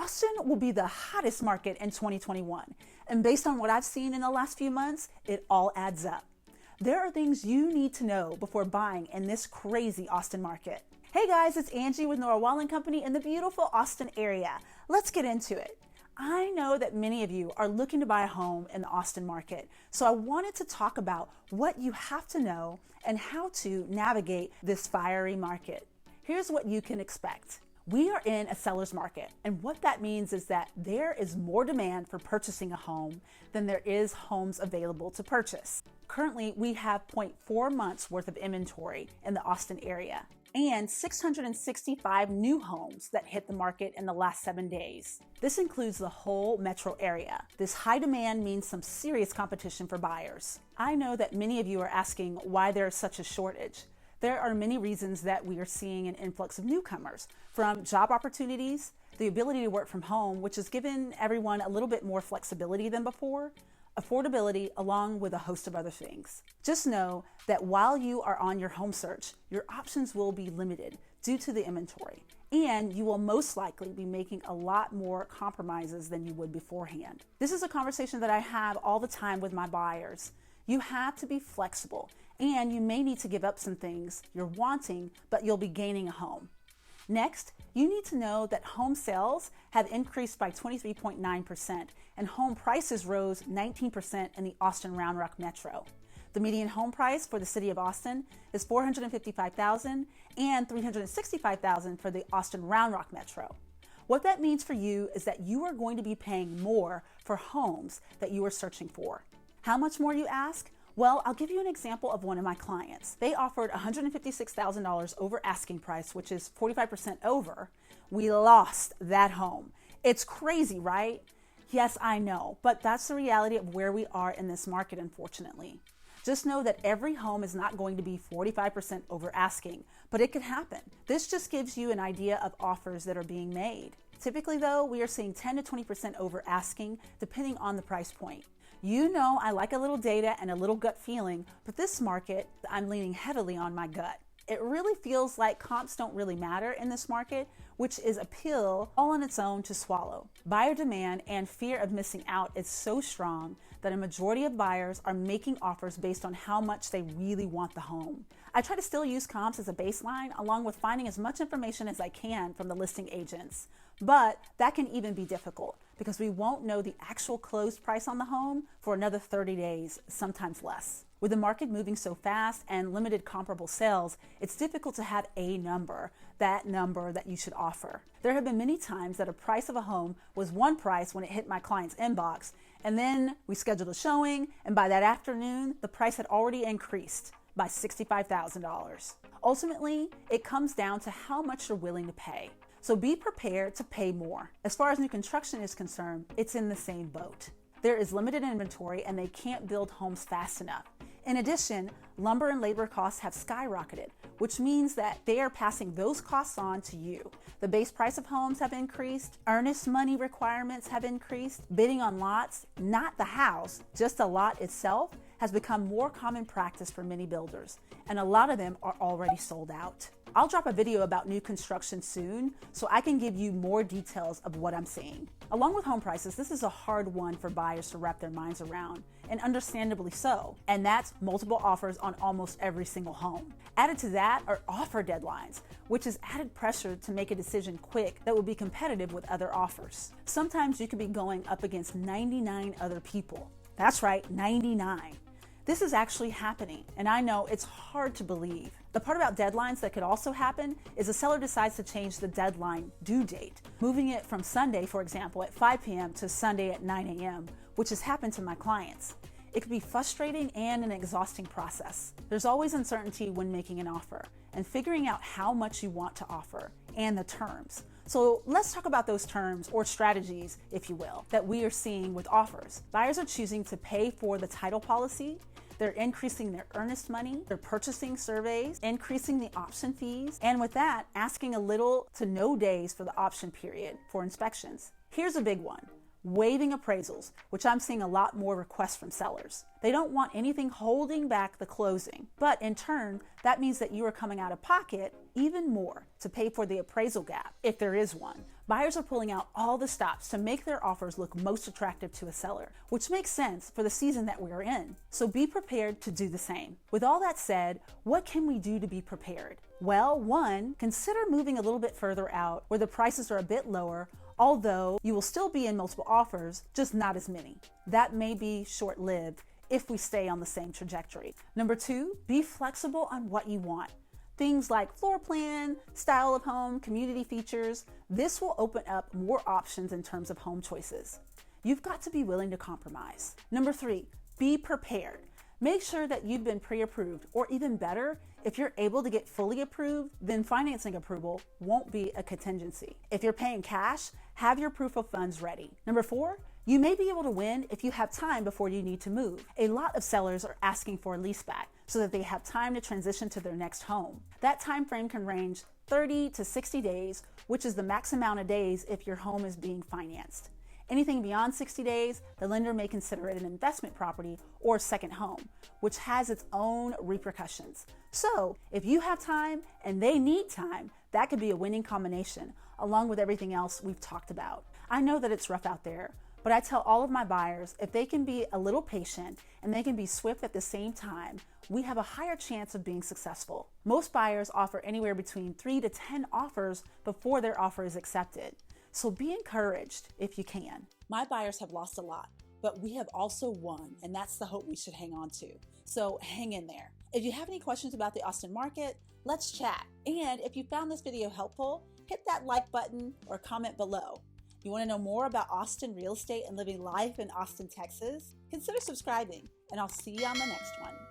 Austin will be the hottest market in 2021. And based on what I've seen in the last few months, it all adds up. There are things you need to know before buying in this crazy Austin market. Hey guys, it's Angie with Nora Wall & Company in the beautiful Austin area. Let's get into it. I know that many of you are looking to buy a home in the Austin market, so I wanted to talk about what you have to know and how to navigate this fiery market. Here's what you can expect. We are in a seller's market, and what that means is that there is more demand for purchasing a home than there is homes available to purchase. Currently, we have 0.4 months worth of inventory in the Austin area and 665 new homes that hit the market in the last 7 days. This includes the whole metro area. This high demand means some serious competition for buyers. I know that many of you are asking why there is such a shortage. There are many reasons that we are seeing an influx of newcomers, from job opportunities, the ability to work from home, which has given everyone a little bit more flexibility than before, affordability, along with a host of other things. Just know that while you are on your home search, your options will be limited due to the inventory, and you will most likely be making a lot more compromises than you would beforehand. This is a conversation that I have all the time with my buyers. You have to be flexible, and you may need to give up some things you're wanting, but you'll be gaining a home. Next, you need to know that home sales have increased by 23.9%, and home prices rose 19% in the Austin Round Rock Metro. The median home price for the city of Austin is $455,000 and $365,000 for the Austin Round Rock Metro. What that means for you is that you are going to be paying more for homes that you are searching for. How much more, you ask? Well, I'll give you an example of one of my clients. They offered $156,000 over asking price, which is 45% over. We lost that home. It's crazy, right? Yes, I know, but that's the reality of where we are in this market, unfortunately. Just know that every home is not going to be 45% over asking, but it could happen. This just gives you an idea of offers that are being made. Typically though, we are seeing 10 to 20% over asking, depending on the price point. You know I like a little data and a little gut feeling, but this market, I'm leaning heavily on my gut. It really feels like comps don't really matter in this market, which is a pill all on its own to swallow. Buyer demand and fear of missing out is so strong that a majority of buyers are making offers based on how much they really want the home. I try to still use comps as a baseline, along with finding as much information as I can from the listing agents. But that can even be difficult because we won't know the actual closed price on the home for another 30 days, sometimes less. With the market moving so fast and limited comparable sales, it's difficult to have a number that you should offer. There have been many times that a price of a home was one price when it hit my client's inbox, and then we scheduled a showing, and by that afternoon, the price had already increased by $65,000. Ultimately, it comes down to how much you're willing to pay. So be prepared to pay more. As far as new construction is concerned, it's in the same boat. There is limited inventory and they can't build homes fast enough. In addition, lumber and labor costs have skyrocketed, which means that they are passing those costs on to you. The base price of homes have increased, earnest money requirements have increased, bidding on lots, not the house, just the lot itself, has become more common practice for many builders, and a lot of them are already sold out. I'll drop a video about new construction soon, so I can give you more details of what I'm seeing. Along with home prices, this is a hard one for buyers to wrap their minds around, and understandably so, and that's multiple offers on almost every single home. Added to that are offer deadlines, which is added pressure to make a decision quick that will be competitive with other offers. Sometimes you could be going up against 99 other people. That's right, 99. This is actually happening, and I know it's hard to believe. The part about deadlines that could also happen is a seller decides to change the deadline due date, moving it from Sunday, for example, at 5 p.m. to Sunday at 9 a.m., which has happened to my clients. It can be frustrating and an exhausting process. There's always uncertainty when making an offer and figuring out how much you want to offer and the terms. So let's talk about those terms or strategies, if you will, that we are seeing with offers. Buyers are choosing to pay for the title policy. They're increasing their earnest money, they're purchasing surveys, increasing the option fees, and with that, asking a little to no days for the option period for inspections. Here's a big one. Waiving appraisals, which I'm seeing a lot more requests from sellers. They don't want anything holding back the closing, but in turn, that means that you are coming out of pocket even more to pay for the appraisal gap, if there is one. Buyers are pulling out all the stops to make their offers look most attractive to a seller, which makes sense for the season that we're in. So be prepared to do the same. With all that said, what can we do to be prepared? Well, one, consider moving a little bit further out where the prices are a bit lower, although you will still be in multiple offers, just not as many. That may be short-lived if we stay on the same trajectory. Number two, be flexible on what you want. Things like floor plan, style of home, community features. This will open up more options in terms of home choices. You've got to be willing to compromise. Number three, be prepared. Make sure that you've been pre-approved, or even better, if you're able to get fully approved, then financing approval won't be a contingency. If you're paying cash, have your proof of funds ready. Number four, you may be able to win if you have time before you need to move. A lot of sellers are asking for a leaseback so that they have time to transition to their next home. That time frame can range 30 to 60 days, which is the max amount of days if your home is being financed. Anything beyond 60 days, the lender may consider it an investment property or second home, which has its own repercussions. So if you have time and they need time, that could be a winning combination, along with everything else we've talked about. I know that it's rough out there, but I tell all of my buyers, if they can be a little patient and they can be swift at the same time, we have a higher chance of being successful. Most buyers offer anywhere between 3 to 10 offers before their offer is accepted. So be encouraged if you can. My buyers have lost a lot, but we have also won, and that's the hope we should hang on to. So hang in there. If you have any questions about the Austin market, let's chat. And if you found this video helpful, hit that like button or comment below. You want to know more about Austin real estate and living life in Austin, Texas? Consider subscribing, and I'll see you on the next one.